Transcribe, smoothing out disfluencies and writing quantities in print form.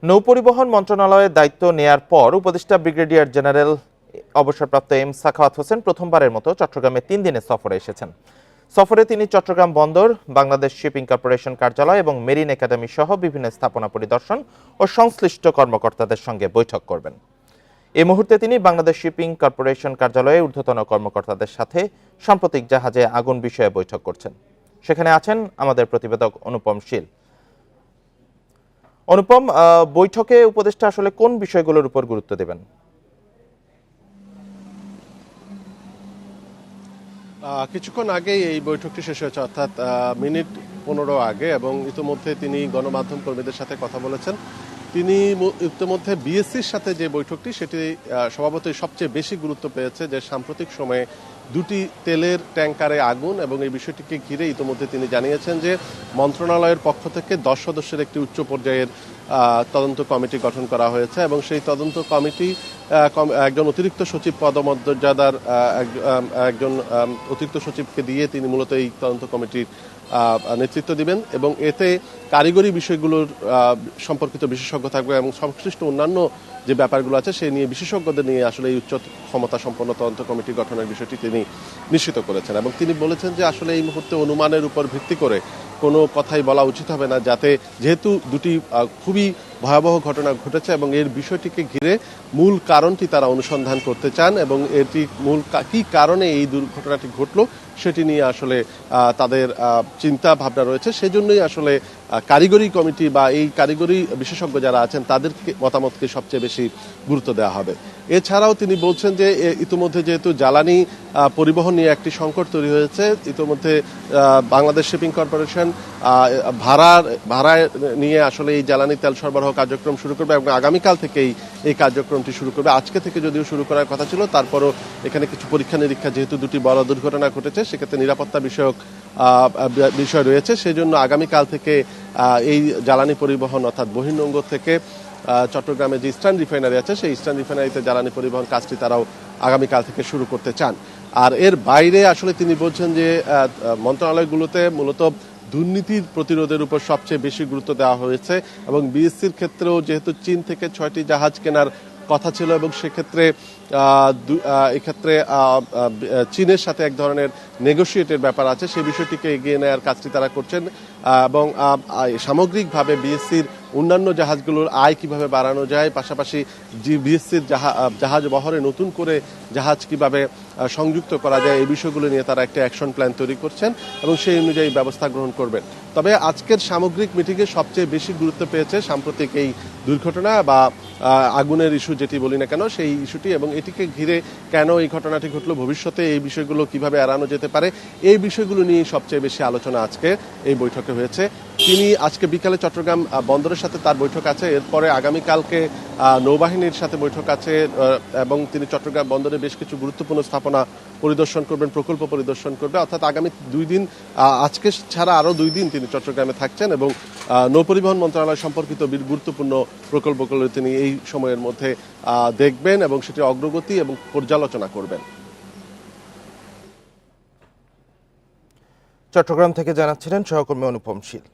নৌপরিবহন মন্ত্রণালয়ের দায়িত্ব নেয়ার পর উপদেষ্টা ব্রিগেডিয়ার জেনারেল অবসরপ্রাপ্ত এম সাখাওয়াত হোসেন প্রথমবারের মতো চট্টগ্রামে 3 দিনের সফরে এসেছেন। সফরে তিনি চট্টগ্রাম বন্দর, বাংলাদেশ শিপিং কর্পোরেশন কার্যালয় এবং মেরিন একাডেমি সহ বিভিন্ন স্থাপনা পরিদর্শন ও সংশ্লিষ্ট কর্মকর্তাদের সঙ্গে বৈঠক করবেন। এই মুহূর্তে তিনি বাংলাদেশ শিপিং কর্পোরেশন কার্যালয়ে ঊর্ধ্বতন কর্মকর্তাদের সাথে সাম্প্রতিক জাহাজে আগুন বিষয়ে বৈঠক করছেন। সেখানে আছেন আমাদের প্রতিবেদক অনুপম শীল। অনুপম, বৈঠকে উপদেষ্টা আসলে কোন বিষয়গুলোর উপর গুরুত্ব দেবেন? কিছুক্ষণ আগেই এই বৈঠকটি শেষ হয়েছে, অর্থাৎ মিনিট 15 আগে, এবং ইতিমধ্যে তিনি গণমাধ্যম কর্মীদের সাথে কথা বলেছেন। তিনি ইতিমধ্যে বিএসসির সাথে যে বৈঠকটি সেটি স্বভাবতই সবচেয়ে বেশি গুরুত্ব পেয়েছে, যে সাম্প্রতিক সময়ে দুটি তেলের ট্যাঙ্কারে আগুন, এবং এই বিষয়টিকে ঘিরে ইতিমধ্যে তিনি জানিয়েছেন যে মন্ত্রণালয়ের পক্ষ থেকে 10 সদস্যের একটি উচ্চ পর্যায়ের তদন্ত কমিটি গঠন করা হয়েছে, এবং সেই তদন্ত কমিটি একজন অতিরিক্ত সচিব পদমর্যাদার একজন অতিরিক্ত সচিবকে দিয়ে তিনি মূলত এই তদন্ত কমিটির নেতৃত্ব দিবেন, এবং এতে কারিগরি বিষয়গুলোর সম্পর্কিত বিশেষজ্ঞ থাকবে এবং সংশ্লিষ্ট অন্যান্য যে ব্যাপারগুলো আছে সেই নিয়ে বিশেষজ্ঞদের নিয়ে আসলে এই উচ্চ ক্ষমতা সম্পন্ন তদন্ত কমিটি গঠনের বিষয়টি তিনি নিশ্চিত করেছেন। এবং তিনি বলেছেন যে আসলে এই মুহূর্তে অনুমানের উপর ভিত্তি করে কোনো কথাই বলা উচিত হবে না, যেহেতু দুটি খুবই ভয়াবহ ঘটনা ঘটেছে এবং এর বিষয়টিকে ঘিরে মূল কারণটি তারা অনুসন্ধান করতে চান, এবং এটি মূল কি কারণে এই দুর্ঘটনাটি ঘটলো সেটি নিয়ে আসলে তাদের চিন্তা ভাবনা রয়েছে। সেজন্যই আসলে কারিগরি কমিটি বা এই কারিগরি বিশেষজ্ঞ যারা আছেন তাদের মতামতকে সবচেয়ে বেশি গুরুত্ব দেওয়া হবে। এছাড়াও তিনি বলছেন যে ইতিমধ্যে যেহেতু জ্বালানি পরিবহন নিয়ে একটি সংকট তৈরি হয়েছে, ইতিমধ্যে বাংলাদেশ শিপিং কর্পোরেশন ভাড়ায় নিয়ে আসলে এই জ্বালানি তেল সরবরাহ কার্যক্রম শুরু করবে, এবং আগামীকাল থেকেই এই কার্যক্রমটি শুরু করবে। আজকে থেকে যদিও শুরু করার কথা ছিল, তারপরও এখানে কিছু পরীক্ষা নিরীক্ষা, যেহেতু দুটি বড় দুর্ঘটনা ঘটেছে সেক্ষেত্রে নিরাপত্তা বিষয়ক বিষয় রয়েছে, সেজন্য আগামীকাল থেকে এই জ্বালানি পরিবহন অর্থাৎ বহির্নোঙর থেকে চট্টগ্রামে যে ইস্টার্ন রিফাইনারি আছে সেই ইস্টার্ন রিফাইনারিতে জ্বালানি পরিবহন কাজটি তারাও আগামীকাল থেকে শুরু করতে চান। আর এর বাইরে আসলে তিনি বলছেন যে মন্ত্রণালয়গুলোতে মূলত দুর্নীতির প্রতিরোধের উপর সবচেয়ে বেশি গুরুত্ব দেওয়া হয়েছে, এবং বিএসসির ক্ষেত্রেও যেহেতু চীন থেকে 6টি জাহাজ কেনার কথা ছিল, এবং সেক্ষেত্রে এক্ষেত্রে চীনের সাথে এক ধরনের নেগোসিয়েটের ব্যাপার আছে, সেই বিষয়টিকে এগিয়ে নেওয়ার কাজটি তারা করছেন, এবং সামগ্রিকভাবে বিএসসির অন্যান্য জাহাজগুলোর আয় কিভাবে বাড়ানো যায়, পাশাপাশি বিএসসির জাহাজ বহরে নতুন করে জাহাজ কিভাবে সংযুক্ত করা যায়, এই বিষয়গুলো নিয়ে তারা একটা অ্যাকশন প্ল্যান তৈরি করছেন এবং সেই অনুযায়ী ব্যবস্থা গ্রহণ করবেন। তবে আজকের সামগ্রিক মিটিংয়ে সবচেয়ে বেশি গুরুত্ব পেয়েছে সাম্প্রতিক এই দুর্ঘটনা বা আগুনের ইস্যু যেটি বলি না কেন সেই ইস্যুটি, এবং এটিকে ঘিরে কেন এই ঘটনাটি ঘটলো, ভবিষ্যতে এই বিষয়গুলো কিভাবে এড়ানো যেতে পারে, এই বিষয়গুলো নিয়ে সবচেয়ে বেশি আলোচনা আজকে এই বৈঠকে হয়েছে। তিনি আজকে বিকালে চট্টগ্রাম বন্দরের সাথে তার বৈঠক আছে, এরপরে আগামীকালকে নৌবাহিনীর সাথে বৈঠক আছে, এবং তিনি চট্টগ্রাম বন্দরে বেশ কিছু গুরুত্বপূর্ণ স্থাপনা পরিদর্শন করবেন, প্রকল্প পরিদর্শন করবে, অর্থাৎ আগামী 2 দিন, আজকে ছাড়া আরও 2 দিন তিনি চট্টগ্রামে থাকছেন, এবং নৌপরিবহন মন্ত্রণালয় সম্পর্কিত গুরুত্বপূর্ণ প্রকল্পগুলো তিনি এই সময়ের মধ্যে দেখবেন এবং সেটির অগ্রগতি এবং পর্যালোচনা করবেন। চট্টগ্রাম থেকে জানাচ্ছিলেন সহকর্মী অনুপম শীল।